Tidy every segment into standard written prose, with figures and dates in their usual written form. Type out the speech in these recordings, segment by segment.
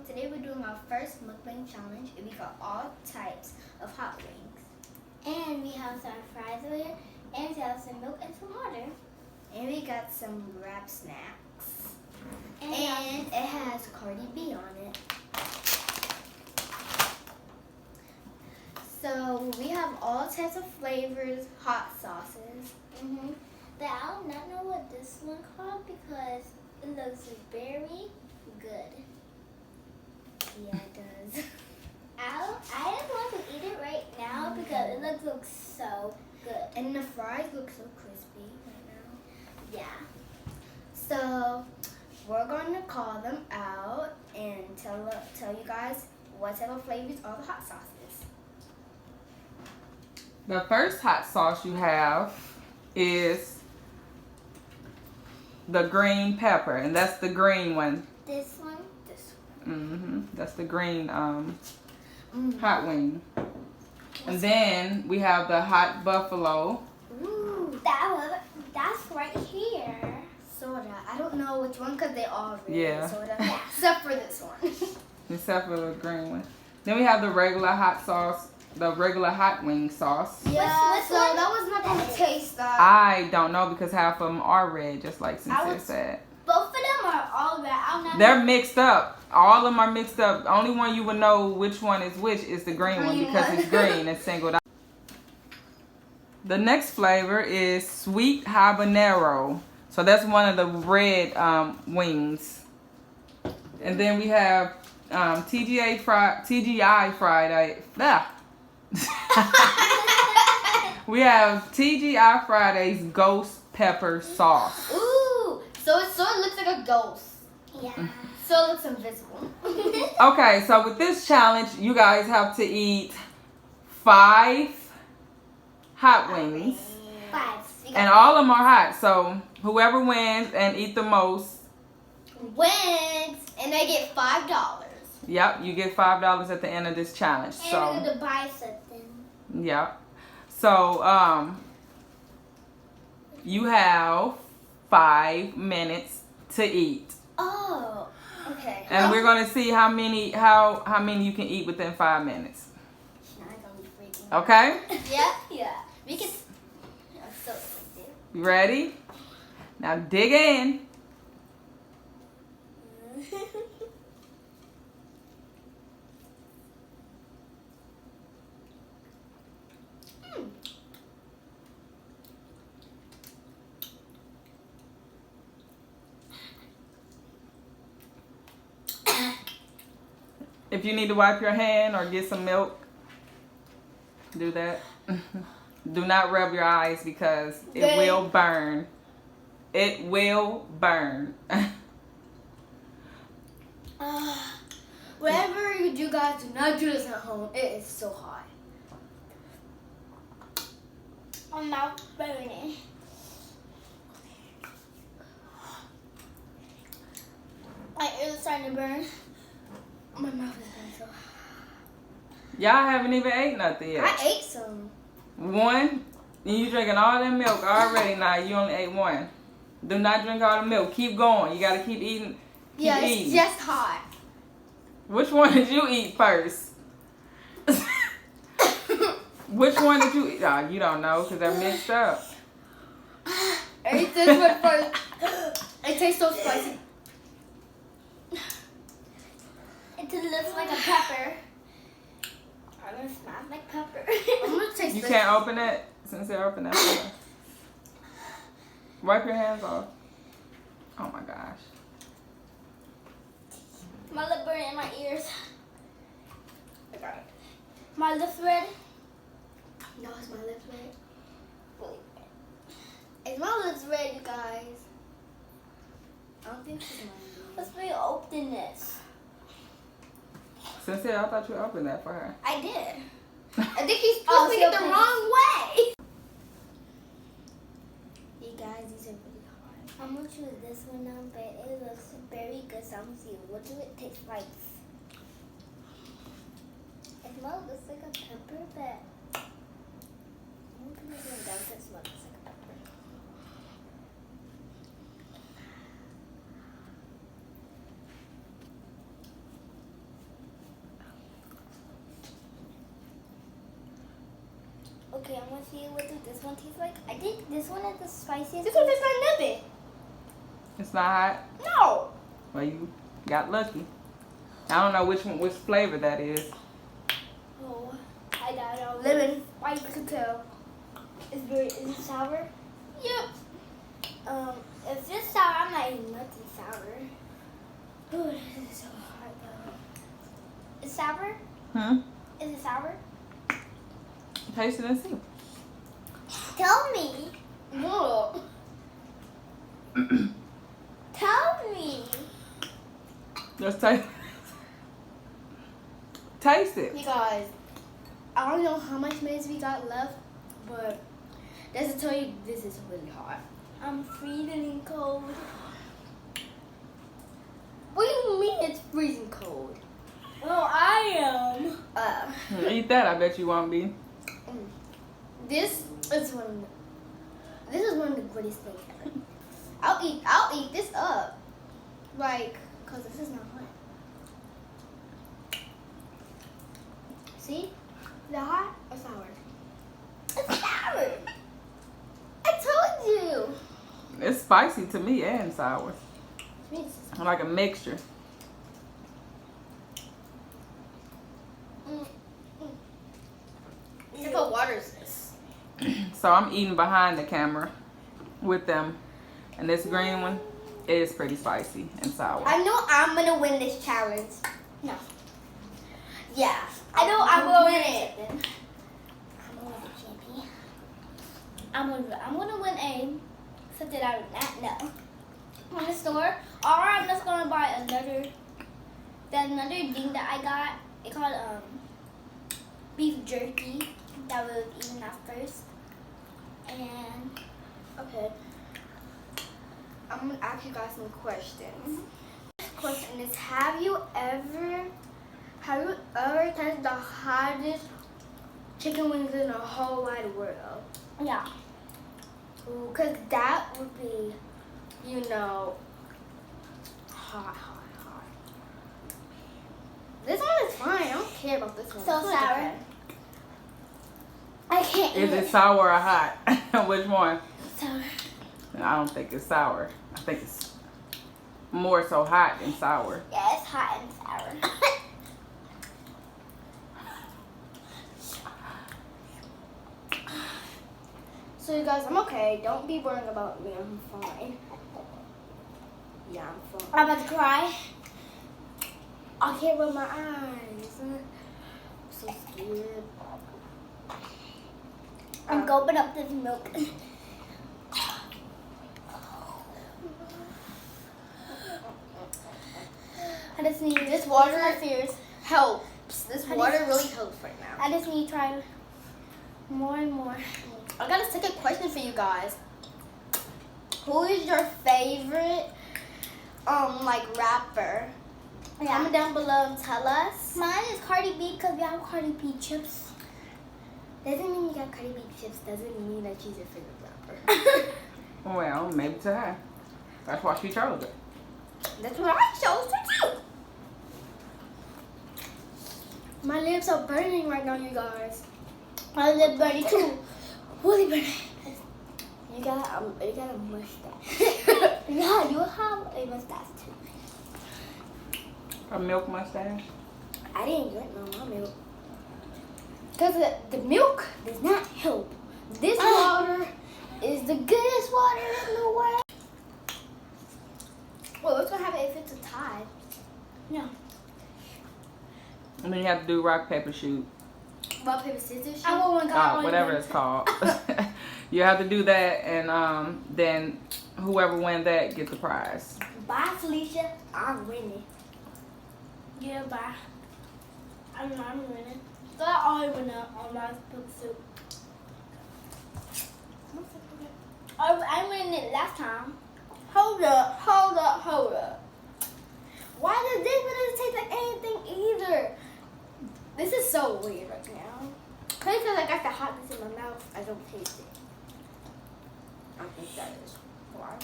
today we're doing our first mukbang challenge, and we got all types of hot wings. And we have some fries over here, and we have some milk and some water. And we got some wrap snacks. And it has Cardi.b on it. So we have all types of flavors, hot sauces. But I do not know what this one called because it looks very good. Yeah, it does. I just want to eat it right now because it looks so good. And the fries look so crispy right now. Yeah. So we're going to call them out and tell you guys what type of flavors are the hot sauces. The first hot sauce you have is the green pepper, and that's the green one. This one? This one. That's the green hot wing. And then we have the hot buffalo. Ooh, that's right here. Soda. I don't know which one because they all really soda. Yeah. Except for this one. Except for the green one. Then we have the regular hot sauce, the regular hot wing sauce. Yeah, Which so one? that was not going to taste that. I don't know because half of them are red, just like Sincere said. Both of them are all red. They're mixed up. All of them are mixed up. The only one you would know which one is which is the green one because it's green and singled out. The next flavor is sweet habanero. So that's one of the red wings. And then we have TGI Friday. We have TGI Friday's ghost pepper sauce. Ooh, so it sort of looks like a ghost. Yeah. So it looks invisible. Okay, so with this challenge, you guys have to eat 5 hot wings. 5. And all of them are hot, so whoever wins and eat the most wins, and they get $5. Yep, you get $5 at the end of this challenge. And so we're going to buy something. Yep. So you have 5 minutes to eat. Oh, okay. And we're gonna see how many you can eat within 5 minutes. Now I'm gonna be freaking. Okay? Yeah. We can. I'm so excited. You ready? Now dig in. If you need to wipe your hand or get some milk, do that. Do not rub your eyes because it will burn. It will burn. Whatever you do, guys, do not do this at home. It is so hot. I'm not burning. My ears are starting to burn. My mouth is burning so hot. Y'all haven't even ate nothing yet. I ate some. 1, and you drinking all that milk already. Now you only ate 1. Do not drink all the milk. Keep going. You gotta keep eating. Yeah, it's just hot. Which one did you eat first? Which one did you eat? Oh, you don't know because they're mixed up. I ate this one first. It tastes so spicy. It looks like a pepper. It smells like pepper. I'm gonna taste You this. can't open it? Sincere, open that for us. Wipe your hands off. Oh my gosh. My lip burning in my ears. I got it. My lips red. No, is my lips red? Is my lips red, you guys? I don't think she's mine. Let's reopen this. Sincere, I thought you opened that for her. I did. I think he's putting it the wrong way. You guys, these are really hard. I'm gonna choose this one now, but it looks very good. So I'm gonna see what do it taste like. It smells just like a pepper, but I don't think it doesn't smell just like a pepper. Okay, I'm gonna see what this one tastes like. I think this one is the spiciest. This one tastes like nothing. It's not hot? No. Well, you got lucky. I don't know which flavor that is. Oh, I got it. Lemon. I can tell. Is it sour? Yep. If it's sour, I'm not eating nothing sour. Oh, this is so hard though. It's sour? Hmm? Is it sour? Taste it and see. Tell me. No. Tell me. Just taste. Taste it. You guys, I don't know how much mayonnaise we got left, but just to tell you, this is really hot. I'm freezing cold. What do you mean it's freezing cold? Oh, I am. Eat that, I bet you won't be. This is one of the greatest things ever. I'll eat this up, like, cause this is not hot. See, is that hot or sour? It's sour. I told you. It's spicy to me and sour. Like a mixture. What water is this? So I'm eating behind the camera with them. And this green one is pretty spicy and sour. I know I'm gonna win this challenge. No. Yeah, I know I'm gonna win it. I'm gonna win the champion. I'm gonna win a something I would not know. From the store. Or I'm just gonna buy another thing that I got. It called beef jerky that we was eating at first. And Okay. I'm gonna ask you guys some questions. Question is, have you ever tasted the hottest chicken wings in the whole wide world? yeah. Ooh, cause that would be, hot. This one is fine. I don't care about this one. So This one's sour. okay. I can't Is eat it sour or hot? Which one? sour. I don't think it's sour. I think it's more so hot than sour. Yeah, it's hot and sour. So you guys, I'm okay. Don't be worrying about me. I'm fine. Yeah, I'm fine. I'm about to cry. I can't rub my eyes. I'm so scared. I'm gulping up this milk. I just need This water my fears. helps. This I water just- really helps right now. I just need to try more and more. I got a second question for you guys. Who is your favorite, rapper? Comment down below and tell us. Mine is Cardi.b because we have Cardi.b chips. Doesn't mean you got Cardi-B chips. Doesn't mean that she's your favorite rapper. Well, maybe to her. That's why she chose it. That's what I chose to do. My lips are burning right now, you guys. My lip burning too. Really burning. You got a mustache. Yeah, you have a mustache too. A milk mustache. I didn't drink no more milk. Because the milk does not help. This water is the goodest water in the world. Well, what's going to happen if it's a tie? No. And then you have to do rock, paper, shoot. Rock, paper, scissors? I want one guy. Whatever it's called. You have to do that, and then whoever wins that gets the prize. Bye, Felicia. I'm winning. Yeah, bye. I'm winning. So I always win on my spoon soup. I winning it last time. Hold up. Why does this one doesn't taste like anything either? This is so weird right now. Probably because I got the hotness in my mouth. I don't taste it. I think that is why.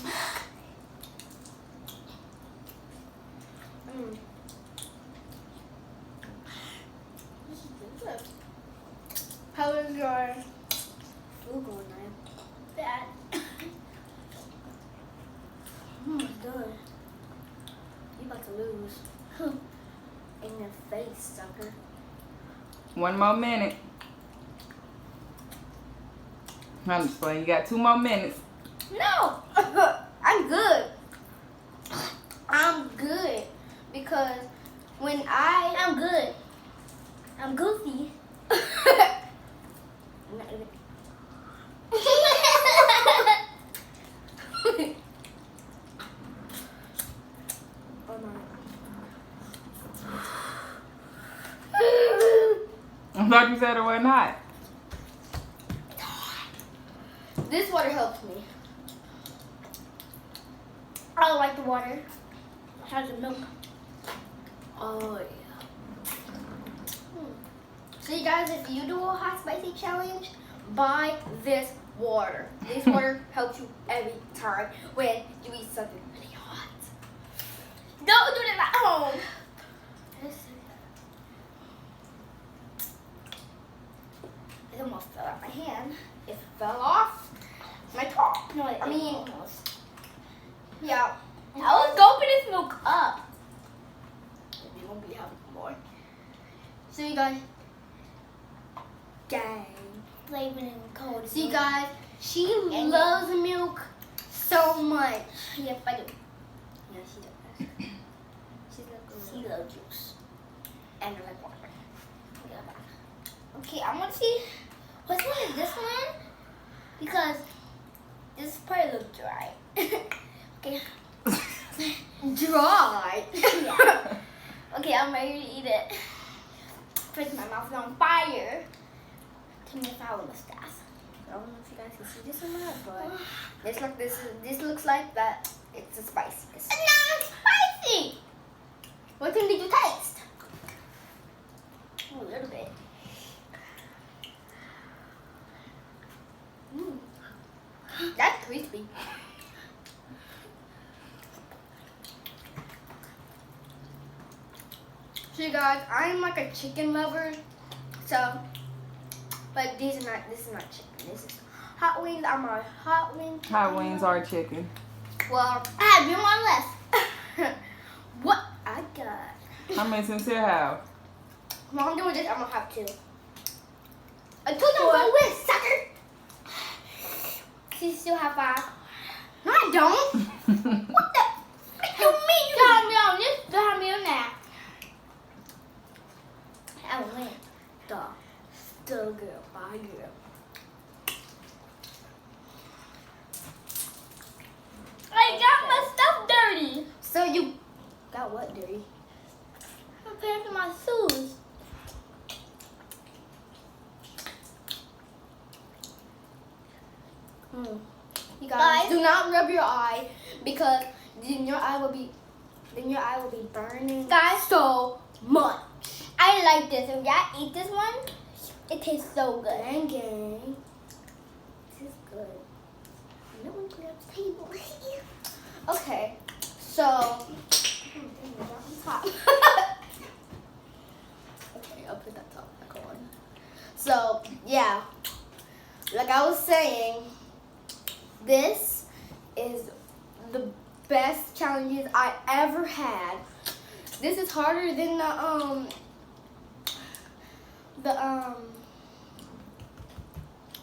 This is good. How is your juice. In your face, sucker. 1 more minute. I'm just playing. You got 2 more minutes. No, I'm good. I'm good because when I'm good. I'm goofy. I thought you said it wasn't hot. This water helps me. I don't like the water. It has the milk. Oh yeah. So you guys, if you do a hot spicy challenge, buy this water. This water helps you every time when you eat something really hot. Don't do that at home. It almost fell out my hand. It fell off my top. No, I mean, almost. Yeah. I was gulping this milk up. We won't be having more. So you guys, dang. Flavored and cold. So you guys, she And loves milk so much. Yep, I do. Yeah, she does. She loves juice. And I like water. Okay, I want to see which one is this one because this part looks dry. Okay. Dry. Yeah. Okay, I'm ready to eat it. First, my mouth is on fire. Tell me if I will mustache. I don't know if you guys can see this or not, but this looks like that. It's the spiciest. It's not spicy. What thing did you taste? A little bit. That's crispy. So you guys, I'm like a chicken lover, so, but this is not chicken. This is hot wings. I'm a hot wing. Hot wings are chicken. Well, I have one less. what I got. How many sincere have? Well, I'm doing this. I'm gonna have two. I told you I'm gonna win, sucker. You still have 5. No, I don't. What the? What do you mean? You have me on this. You have me on that. I will win. Still good. Bye, girl. I got my stuff dirty. So you got what dirty? Compared to my shoes. You guys, Guys. do not rub your eye because then your eye will be burning Guys. so much. I like this. If y'all eat this one, it tastes so good. Gang gang. This is good. No one put up the table. Okay, so top. Okay, I'll put that top back on. So yeah, like I was saying, this is the best challenges I ever had. This is harder than the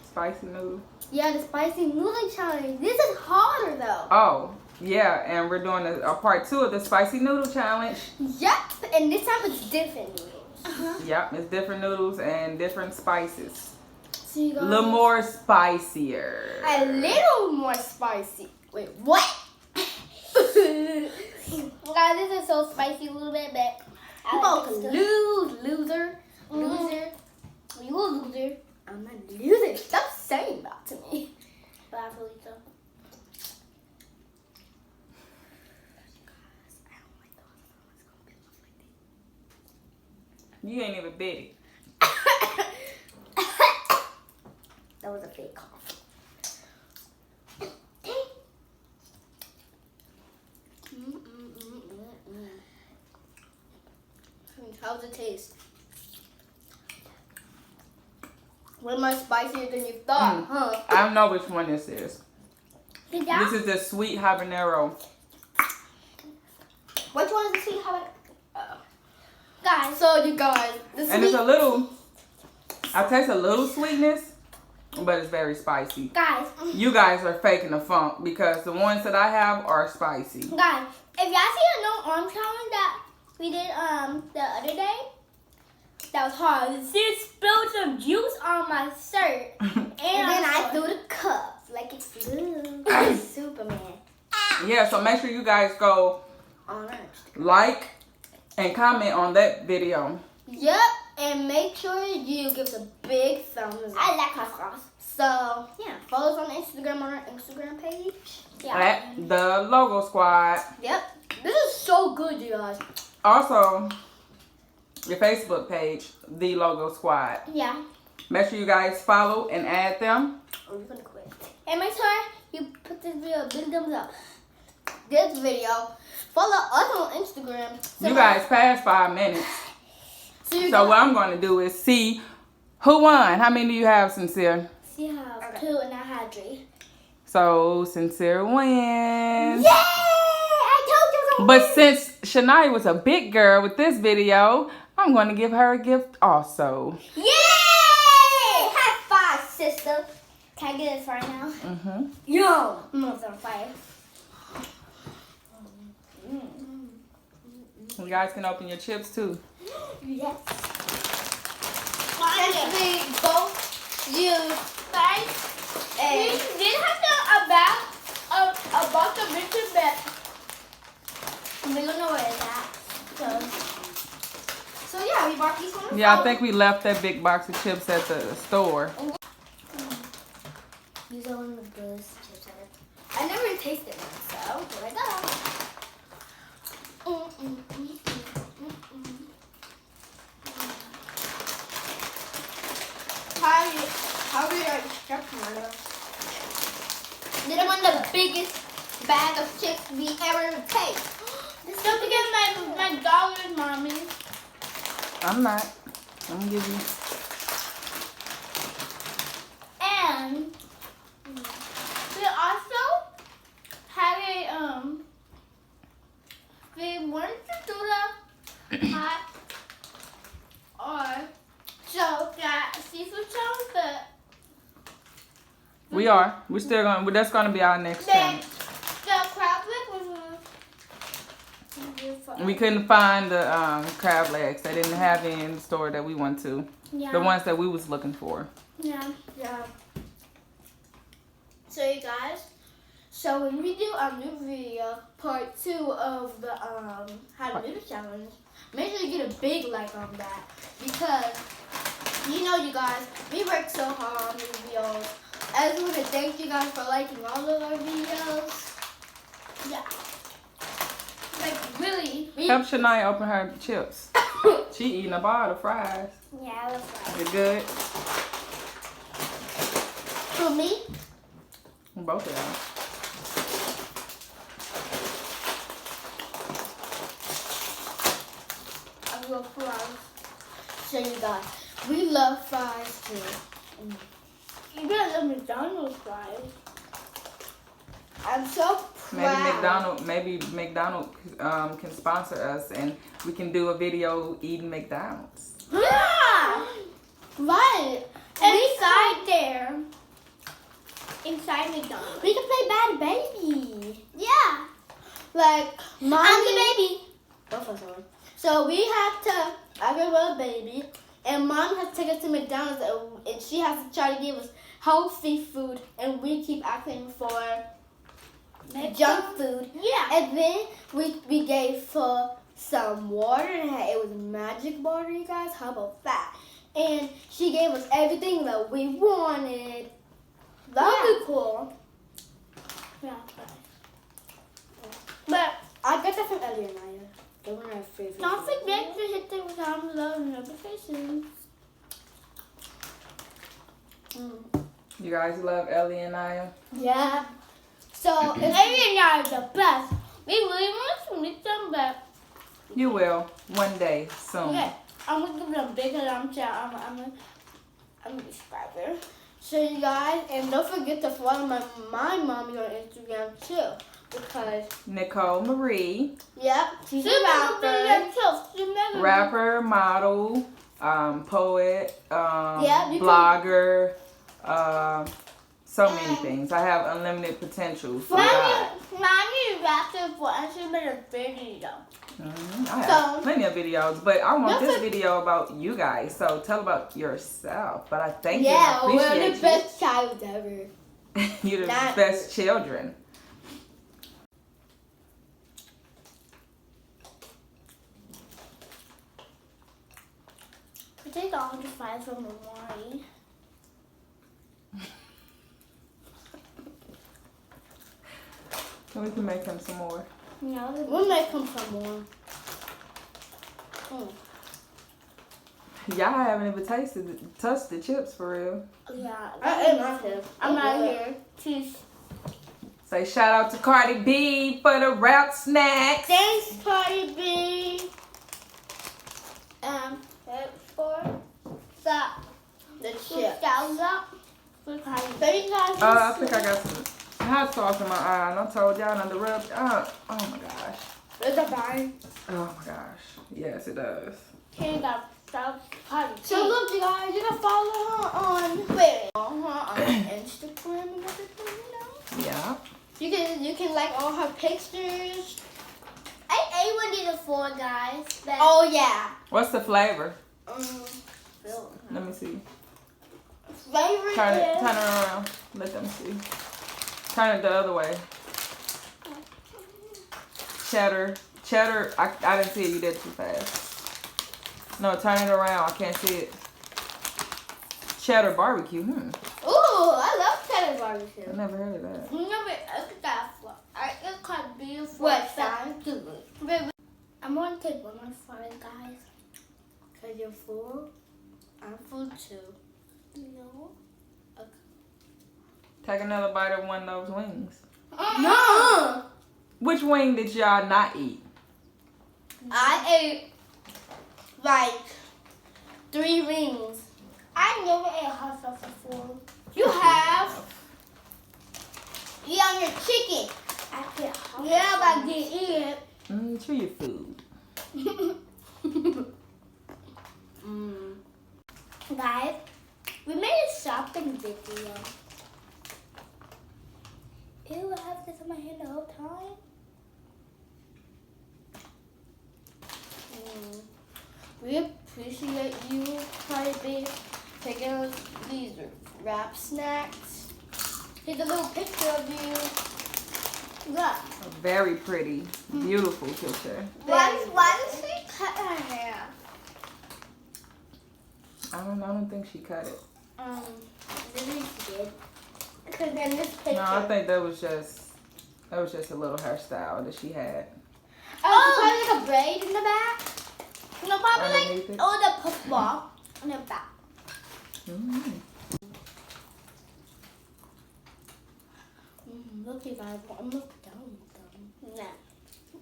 Spicy noodle. yeah, the spicy noodle challenge. This is harder though. Oh, yeah, and we're doing a part 2 of the spicy noodle challenge. Yep, and this time it's different noodles. Yep, it's different noodles and different spices. So you A guys, little more spicier. a little more spicy. Wait, what? Guys, this is so spicy a little bit, but You I both like it. loser. Loser. You a loser. I'm not a loser. Stop saying that to me. But I believe so. You ain't even bit it. That was a fake cough. How's it taste? Way more spicier than you thought, huh? I don't know which one this is. Did y'all? This is the sweet habanero. Which one is the sweet habanero? Guys. So you guys, And it's a little, I taste a little sweetness, but it's very spicy. Guys. You guys are faking the funk because the ones that I have are spicy. Guys, if y'all see a no arm challenge that we did the other day, that was hard. She spilled some juice on my shirt. And then I threw the cup like it flew. Superman. Yeah, so make sure you guys go Alright. like and comment on that video. Yep, and make sure you give us a big thumbs up. I like hot sauce. So, yeah, follow us on Instagram on our Instagram page. Yeah. At the Logo Squad. Yep. This is so good, you guys. Also, your Facebook page, the Logo Squad. Yeah. Make sure you guys follow and add them. Or we're gonna quit. And make sure you put this video a big thumbs up. This video. Follow us on Instagram. You guys passed 5 minutes. So what I'm going to do is see who won. How many do you have, Sincere? She have Okay. 2 and I had 3. So, Sincere wins. Yay! I told you so. But since Shania was a big girl with this video, I'm going to give her a gift also. Yay! High 5, sister. Can I get it right now? Mm-hmm. Yo! I'm on fire. You guys can open your chips too. Yes. Since we both use We did have a box of bitches that we don't know where it's at. So yeah, we bought these ones. Yeah, I think we left that big box of chips at the store. These are one of the best chips ever. I never even tasted them, so here I go. How are you instructing us? This is one of the biggest bag of chips we ever taste. Don't forget my dollars, mommy. I'm not. I'm going to give you. And we also have a we wanted to do the hot or so that seafood challenge, but We are. We're still going to, that's going to be our next then challenge. the crab leg was We couldn't find the crab legs. They didn't have any in the store that we went to. yeah. The ones that we was looking for. Yeah. Yeah. So you guys, so when we do our new video, part 2 of the how to do the challenge, make sure you get a big like on that because You know, you guys, we work so hard on these videos. I just want to thank you guys for liking all of our videos. yeah, like really. Help Shania open her chips. She eating a bar of fries. Yeah, that's right. They're good. For me, Both of them. I love fries. So you guys, we love fries too. You guys love McDonald's fries. I'm so proud. Maybe McDonald's can sponsor us and we can do a video eating McDonald's. Yeah, Right. inside there, inside McDonald's. We can play Bad Baby. Yeah, Like, I'm mommy. the baby. Both of us are. So we have to, I give her a baby, and mom has to take us to McDonald's, and she has to try to give us healthy food, and we keep asking for junk food. Yeah. And then we gave her some water, and it was magic water, you guys. How about that? And she gave us everything that we wanted. That would be cool. Yeah. But I got that from Ellie and Maya. They were our favorite. Don't forget to hit the thumbs up notifications. You guys love Ellie and Naya? Yeah. So Maybe y'all are the best. We really want to meet them, but You will. One day. Soon. okay, I'm gonna give them a big thumbs up. I'm a subscriber. So you guys, and don't forget to follow my mommy on Instagram too. because Nicole Marie. Yep, she's a rapper. Rapper, model, poet, blogger, so many things. I have unlimited potential for God. Mommy rapper for us to make a video. I have plenty of videos, but I want this video about you guys. So tell about yourself. But I thank you. I appreciate we're the best child ever. You're the best children. I take all the five from Mari. We can make him some more. No, we'll make him some more. Y'all haven't even touched the chips for real. Yeah, I ate my chips. I'm out here. Cheese. Say shout out to Cardi.b for the rap snacks. Thanks, Cardi.b. For the chips. I think I got some hot sauce in my eye, and I told y'all not to rub. Oh my gosh. There's a vine. Oh my gosh. Yes, it does. Here you go. So look, you guys, you can follow her on Instagram and everything, you know. Yeah. You can like all her pictures. I ate one of the four guys. Oh yeah. What's the flavor? Phil. Let me see. Flavor Turn is it around. Let them see. Turn it the other way. Cheddar. I didn't see it. You did too fast. No, turn it around. I can't see it. Cheddar barbecue. Ooh, I love cheddar barbecue. I never heard of that. Look at that. It's called beautiful. What sounds good? I'm gonna take one more for it, guys. Cause you're full. I'm full too. No. Take another bite of one of those wings. No. Which wing did y'all not eat? I ate like 3 rings. I never ate hot sauce before. You have? Yeah, on your chicken. I get hot Yeah, but I didn't eat it. Chew your food. Guys, we made a shopping video. Ew, I have this in my hand the whole time. We appreciate you, Cardi.b, taking us these wrap snacks. Here's a little picture of you. Look. A very pretty, beautiful picture. Why does she cut her hair? I don't think she cut it. Maybe she did. Because in this picture. No, I think that was just a little hairstyle that she had. Oh, probably like a braid in the back. No, probably Underneath like it? the football on the back. Look, you guys, we're almost done with them. Nah.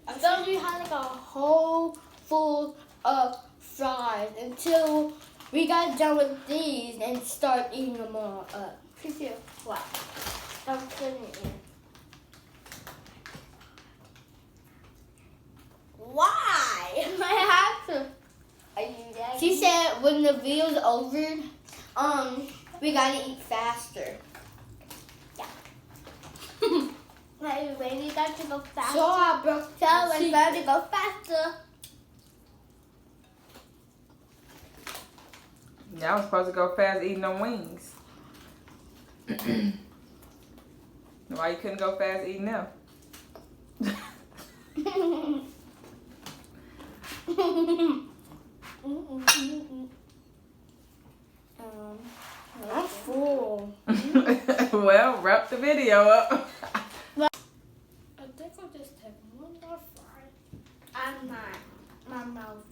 I'm going to have like a whole full of fries until we got done with these and start eating them all up. What? I'm putting it in. Why? I have to. Are you ready? She said when the video's over, we gotta eat faster. Are you ready? Got to go faster. So I broke So we're going to go faster. Y'all was supposed to go fast eating them wings. Why you couldn't go fast eating them? I'm full. Well, wrap the video up. I think I'll just take one more fry. I'm not. My mouth.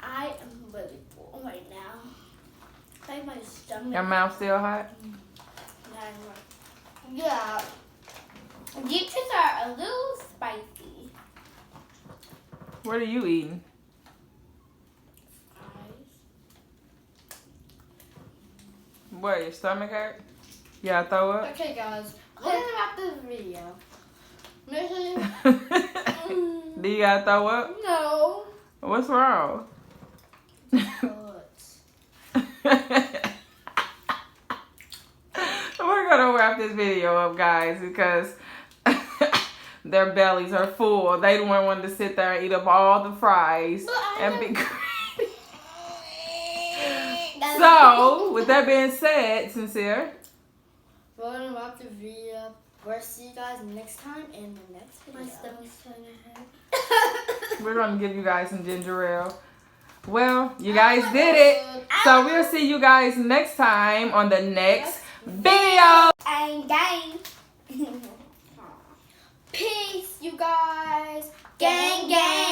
I am really full right now. Like my stomach. Your mouth still hot? Yeah. These chips are a little spicy. What are you eating? What, your stomach hurt? Yeah, throw up? Okay, guys. We're gonna wrap this video. Do you gotta throw up? No. What's wrong? We're gonna wrap this video up, guys, because their bellies are full. They don't want to sit there and eat up all the fries and be greedy. So, with that being said, Sincere, we're gonna wrap the video up. We'll see you guys next time in the next video. My stomach's turning ahead. we're gonna give you guys some ginger ale. Well, you guys did it. So we'll see you guys next time on the next video. And gang. Peace, you guys. Gang, gang.